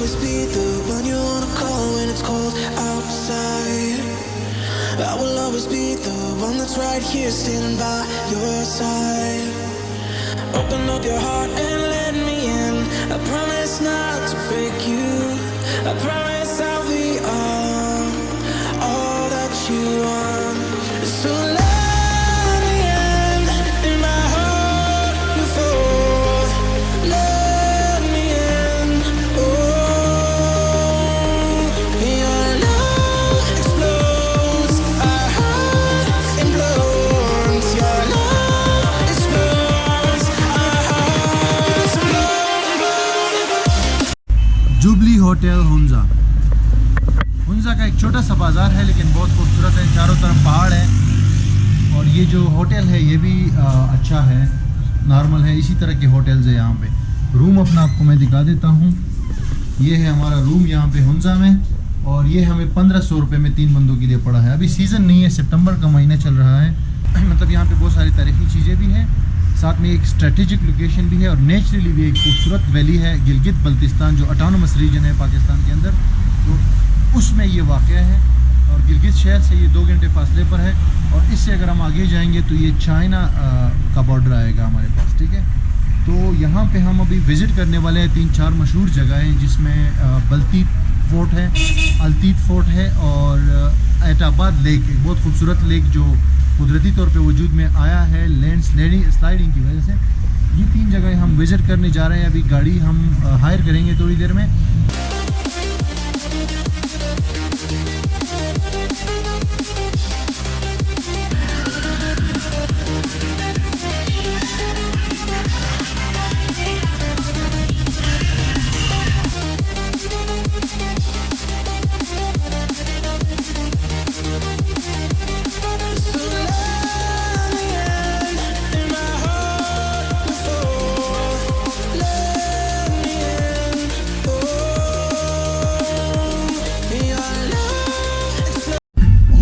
always be the one you wanna call when it's cold outside. I will always be the one that's right here standing by your side. Open up your heart and let me in. I promise not to break you. I promise I'll be all that you want. So let me in my heart before. Let me in. Oh, your love explodes. Our heart implodes. Your love explodes. Our hearts implode. Jubilee hotel Hunza. Hunza का एक छोटा सा बाज़ार है लेकिन बहुत खूबसूरत है, चारों तरफ पहाड़ है। और ये जो होटल है ये भी अच्छा है, नॉर्मल है। इसी तरह के होटल्स है यहाँ पे। रूम अपना आपको मैं दिखा देता हूँ। ये है हमारा रूम यहाँ पे हुंजा में, और ये हमें 1500 रुपये में 3 बंदों के लिए पड़ा है। अभी सीज़न नहीं है, सितंबर का महीना चल रहा है। मतलब यहाँ पे बहुत सारी तारीखी चीज़ें भी हैं, साथ में एक स्ट्रेटेजिक लोकेशन भी है, और नेचुरली भी एक खूबसूरत वैली है। गिलगित बल्तिस्तान जो ऑटोनोमस रीजन है पाकिस्तान के अंदर, तो उसमें ये वाक़ है। और गिलगित शहर से ये 2 घंटे फासले पर है, और इससे अगर हम आगे जाएंगे तो ये चाइना का बॉर्डर आएगा हमारे पास, ठीक है। तो यहाँ पे हम अभी विज़िट करने वाले हैं 3-4 मशहूर जगह हैं, जिसमें बल्तीत फोर्ट है, अलतीत फोर्ट है, और एटाबाद लेक, एक बहुत खूबसूरत लेक जो कुदरती तौर पे वजूद में आया है लैंड स्लाइडिंग की वजह से। ये 3 जगह हम विज़िट करने जा रहे हैं। अभी गाड़ी हम हायर करेंगे थोड़ी देर में।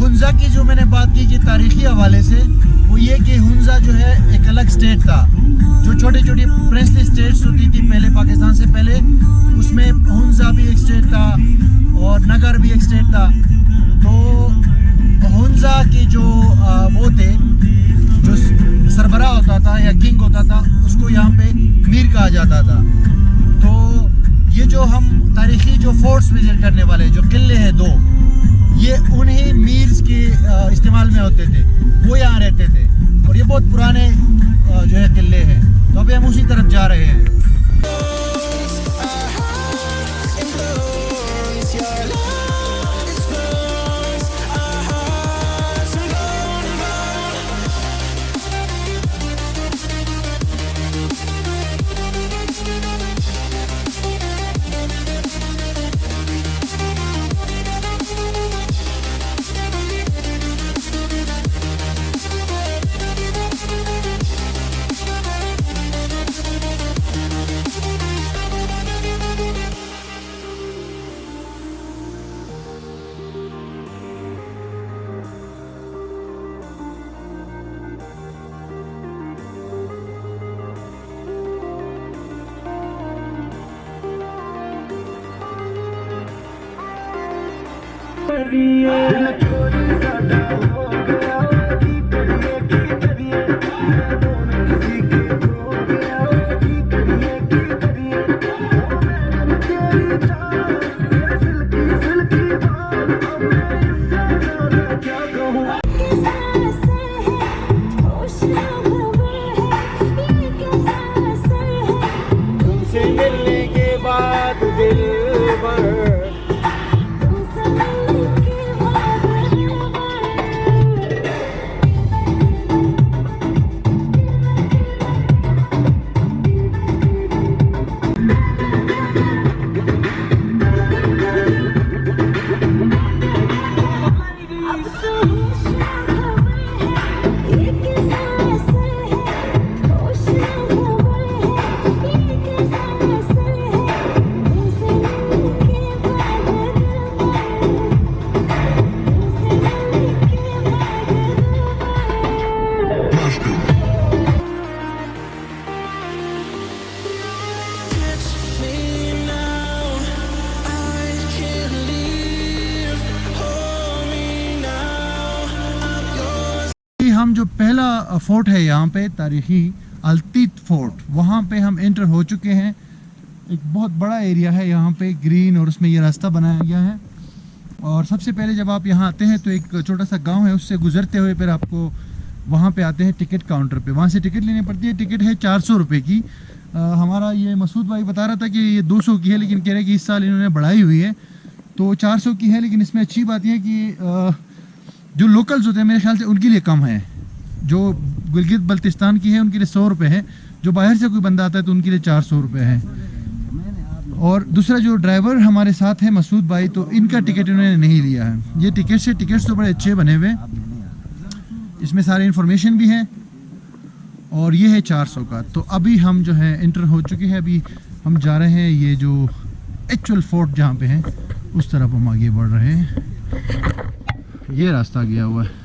हुंजा की जो मैंने बात की कि तारीखी हवाले से, वो ये कि हुंजा जो है एक अलग स्टेट था। जो छोटी छोटी प्रिंसली स्टेट्स होती थी पहले पाकिस्तान से पहले, उसमें हुंजा भी एक स्टेट था और नगर भी एक स्टेट था। तो हुंजा के जो वो थे, जो सरबराह होता था या किंग होता था, उसको यहाँ पे मीर कहा जाता था। तो ये जो हम तारीखी जो फोर्ट्स विजिट करने वाले, जो किले हैं 2, ये उन्हीं मीर्स के इस्तेमाल में होते थे, वो यहाँ रहते थे। और ये बहुत पुराने जो है किले हैं। तो अभी हम उसी तरफ जा रहे हैं। तुमसे मिलने के बाद दिल भर फोर्ट है यहाँ पे तारीखी अल्तीत फोर्ट, वहाँ पे हम एंटर हो चुके हैं। एक बहुत बड़ा एरिया है यहाँ पे ग्रीन, और उसमें ये रास्ता बनाया गया है। और सबसे पहले जब आप यहाँ आते हैं तो एक छोटा सा गांव है, उससे गुजरते हुए फिर आपको वहाँ पे आते हैं टिकट काउंटर पे, वहाँ से टिकट लेनी पड़ती है। टिकट है 400 रुपये की। हमारा ये मसूद भाई बता रहा था कि ये 200 की है, लेकिन कह रहे कि इस साल इन्होंने बढ़ाई हुई है तो 400 की है। लेकिन इसमें अच्छी बात यह है कि जो लोकल्स होते हैं मेरे ख्याल से उनके लिए कम है। जो गिलगित बल्तिस्तान की है उनके लिए 100 रुपये है, जो बाहर से कोई बंदा आता है तो उनके लिए 400 रुपये है। और दूसरा जो ड्राइवर हमारे साथ है मसूद भाई, तो इनका टिकट इन्होंने नहीं लिया है। ये टिकट्स तो बड़े अच्छे बने हुए, इसमें सारे इन्फॉर्मेशन भी है। और ये है 400 का। तो अभी हम जो है इंटर हो चुके हैं, अभी हम जा रहे हैं ये जो एक्चुअल फोर्ट जहाँ पे है उस तरफ हम आगे बढ़ रहे हैं। ये रास्ता गया हुआ है।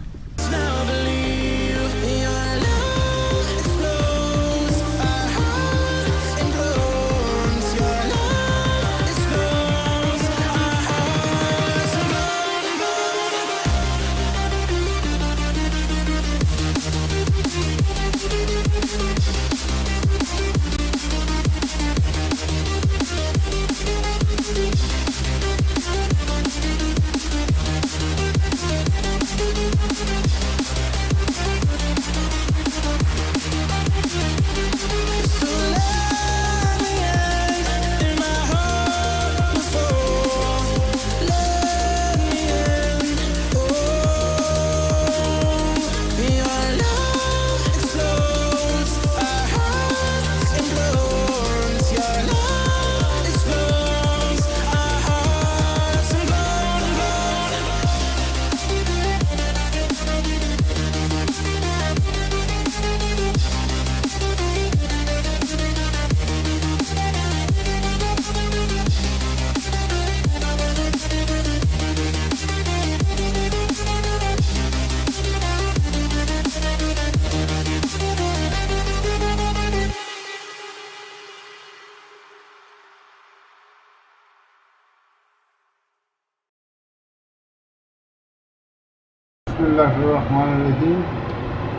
बिस्मिल्लाहिर्रहमानिर्रहीम।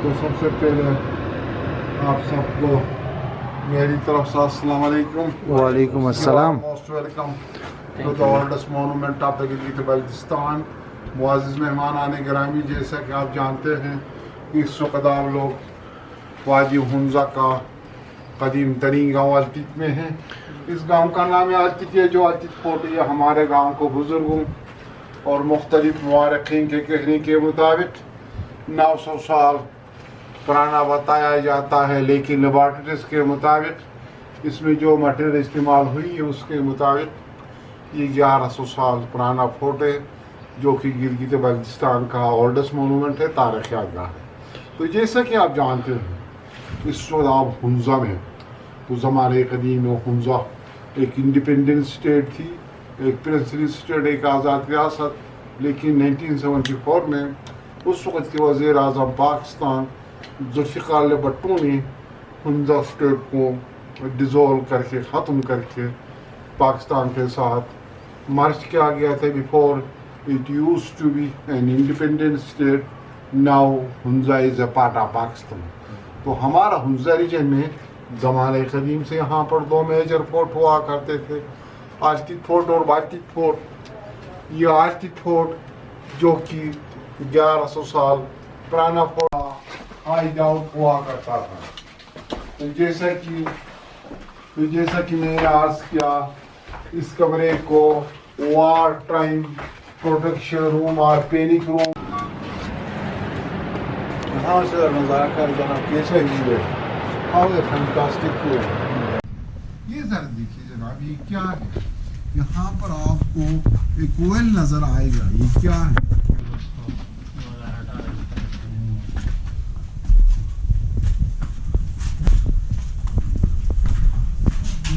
तो सबसे पहले आप सबको मेरी तरफ से अस्सलाम वालेकुम। वालेकुम अस्सलाम। Most welcome to the oldest monument of the Gilgit Baltistan. मुअज़्ज़िज़ मेहमान आने गिरामी, जैसा कि आप जानते हैं इस वक्त आप लोग वादी हुंजा का कदीम तरीन गाँव अल्तीत में है। इस गाँव का नाम है अल्तीत है, जो अल्तीत फोर्ट है। हमारे गाँव को बुजुर्गों और मुख्तलिफ मुआरखीन के कहने के मुताबिक 900 साल पुराना बताया जाता है, लेकिन लेबॉर्ट्रीज के मुताबिक इसमें जो मटेरियल इस्तेमाल हुई है उसके मुताबिक ये 1100 साल पुराना फोर्ट है, जो कि गिलगित बल्तिस्तान का ओल्डेस्ट मोनूमेंट है, तारीख़ यादगार है। तो जैसा कि आप जानते हैं इस वक्त आप हुंजा में, तो ज़माने कदीम में हुंजा एक इंडिपेंडेंट स्टेट थी, एक प्रिंसली स्टेट, एक आज़ाद रियासत। लेकिन 1974 में उस वक्त के वज़ीर आज़म पाकिस्तान जुल्फ़िकार अली भुट्टो ने हुंजा स्टेट को डिज़ोल्व करके ख़त्म करके पाकिस्तान के साथ मर्ज किया गया था। Before it used to be an independent state, now Hunza is a part of Pakistan. तो हमारा हुंजा रीजन में ज़माने कदीम से यहाँ पर 2 मेजर फोर्ट हुआ करते थे, अल्तीत फोर्ट और बाल्तीत फोर्ट। ये अल्तीत फोर्ट जो कि 1100 साल पुराना फोर्ट हाइड आउट हुआ करता था। तो जैसा कि मैंने अर्ज किया, इस कमरे को वार टाइम प्रोटेक्शन रूम और पैनिक रूम, यहाँ से नज़ारा कर जाना कैसा व्यू है, हाउ ए फैंटास्टिक व्यू। ये जरा देखिए जनाब, ये क्या है? यहाँ पर आपको एक कोयल नजर आएगा, ये क्या है?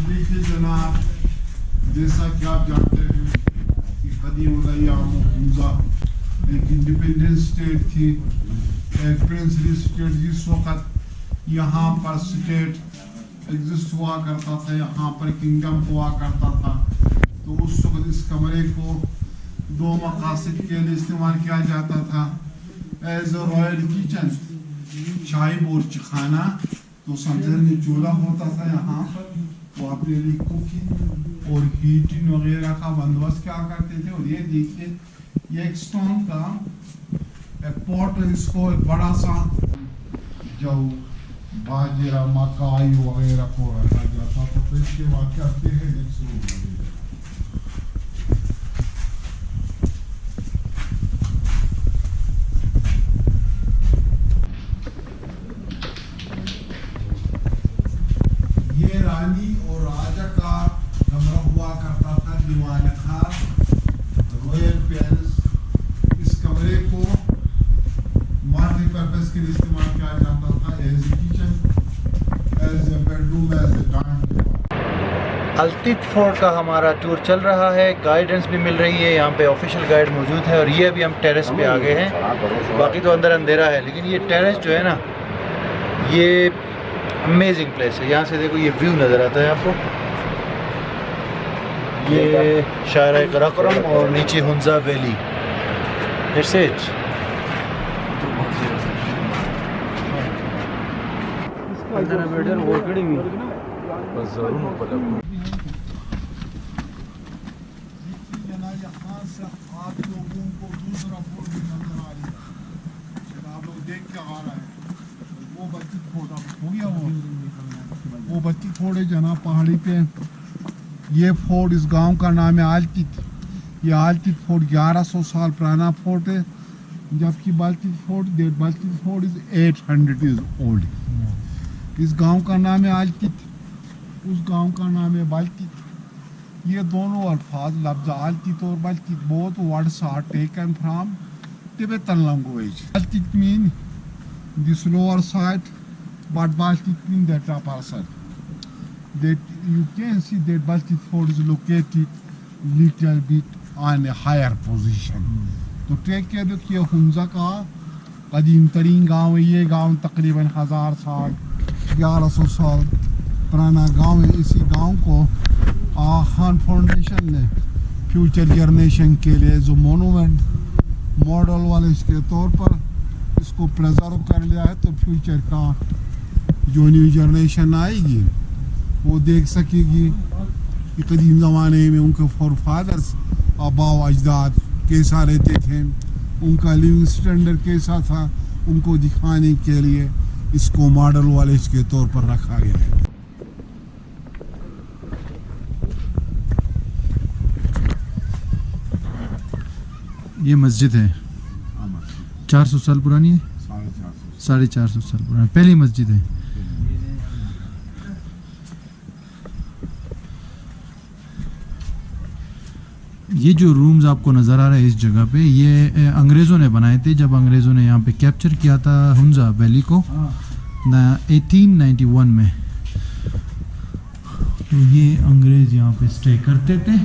देखिए जनाब, जैसा कि आप जानते हैं कि कदीम हुंजा एक इंडिपेंडेंट स्टेट थी, एक प्रिंसली स्टेट। जिस वक्त यहाँ पर स्टेट एग्जिस्ट हुआ करता था, यहाँ पर किंगडम हुआ करता था, तो उस वक्त इस कमरे को 2 मकासद के लिए इस्तेमाल किया जाता था। एज अ रॉयल किचन, शाही बुर्ज खाना, तो समझने चूल्हा होता था यहाँ पर, वो अपने लिए कुकिंग और हीटिंग वगैरह का बंदोबस्त क्या करते थे। और ये देखिए ये एक स्टोन का एक पॉट, इसको एक बड़ा सा जो बाजरा मकाई वगैरह को रखा जाता था, तो इसके बाद करते हैं नेक्स्ट रूम। ये रानी और राजा का कमरा हुआ करता था, दीवान खास रॉयल पैलेस। इस कमरे को मल्टीपर्पज के लिए इस्तेमाल किया जाता था, as a kitchen, as a bedroom, as a dining table. Altit fort का हमारा टूर चल रहा है, गाइडेंस भी मिल रही है, यहाँ पे ऑफिशियल गाइड मौजूद है। और ये अभी हम टेरेस पे आ गए हैं, बाकी तो अंदर अंधेरा है, लेकिन ये टेरेस जो है ना, ये अमेजिंग प्लेस है। यहाँ से देखो ये व्यू नज़र आता है आपको, ये शायरा कराकोरम और नीचे हुंजा वैली। It's it. यहाँ से आप लोगों को दूसरा फोर्ट भी नजर आ रही है, आप लोग देख के आ रहा है वो बच्ची फोर्ट हो गया। वो बच्ची फोर्ट है जना पहाड़ी पे। ये फोर्ट, इस गांव का नाम है आलतित। ये आलतित फोर्ट 1100 साल पुराना फोर्ट है, जबकि बाल्तित फोर्ट इज 800 इज ओल्ड। इस गांव का नाम है आलतित, उस गांव का नाम है बाल्तित। ये दोनों अल्फाज लफ्ज आलतित और Baltit, both words are taken from Tibetan language. Baltic mean this lower side, but Baltic mean the upper side. That you can see that Baltic Fort is located little bit on a higher position. तो track के देखिए हुंजा का कदीम तरीन गाँव है। ये गाँव तकरीबन 1000 साल 1100 साल पुराना गाँव है। इसी गाँव को खान फाउंडेशन ने फ्यूचर जनरेशन के लिए जो मोनूमेंट मॉडल वाले इसके तौर पर इसको प्रिजर्व कर लिया है, तो फ्यूचर का जो न्यू जनरेशन आएगी वो देख सकेगी कि कदीम ज़माने में उनके फोर फादर्स आबा अजदाद कैसा रहते थे, उनका लिविंग स्टैंडर्ड कैसा था, उनको दिखाने के लिए इसको मॉडल वाले इसके तौर पर रखा गया है। ये मस्जिद है 400 साल पुरानी है, 450 साल पुरानी पहली मस्जिद है। ये जो रूम्स आपको नज़र आ रहा है इस जगह पे, ये अंग्रेज़ों ने बनाए थे जब अंग्रेज़ों ने यहाँ पे कैप्चर किया था हुंजा वैली को 1891 में। तो ये अंग्रेज़ यहाँ पे स्टे करते थे।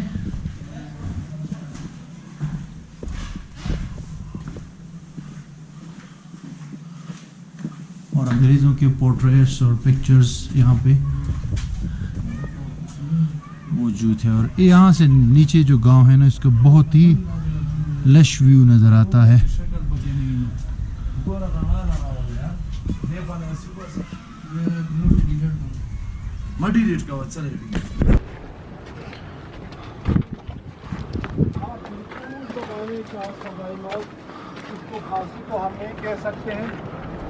और अंग्रेज़ों के पोर्ट्रेट्स और पिक्चर्स यहाँ पे मौजूद है। और यहाँ से नीचे जो गांव है ना, इसका बहुत ही लश व्यू नज़र आता है। इसको फांसी तो हम नहीं कह सकते हैं,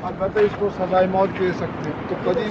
अलबत्ता इसको सजाए मौत कह सकते हैं। तो कदीम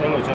चलो चलो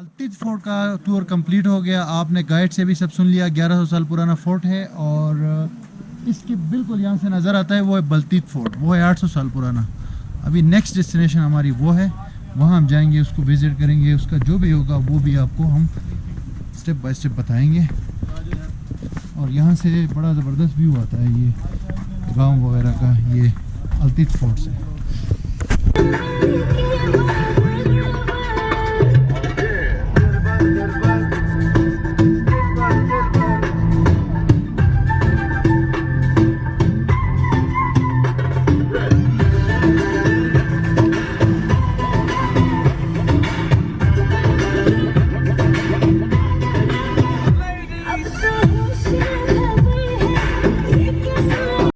अल्तित फोर्ट का टूर कंप्लीट हो गया। आपने गाइड से भी सब सुन लिया। 1100 साल पुराना फोर्ट है और इसके बिल्कुल यहाँ से नज़र आता है वो है बल्तित फोर्ट, वो है 800 साल पुराना। अभी नेक्स्ट डेस्टिनेशन हमारी वो है, वहाँ हम जाएंगे, उसको विज़िट करेंगे, उसका जो भी होगा वो भी आपको हम स्टेप बाय स्टेप बताएंगे। और यहाँ से बड़ा ज़बरदस्त व्यू आता है ये गांव वगैरह का, ये अल्तित फोर्ट से।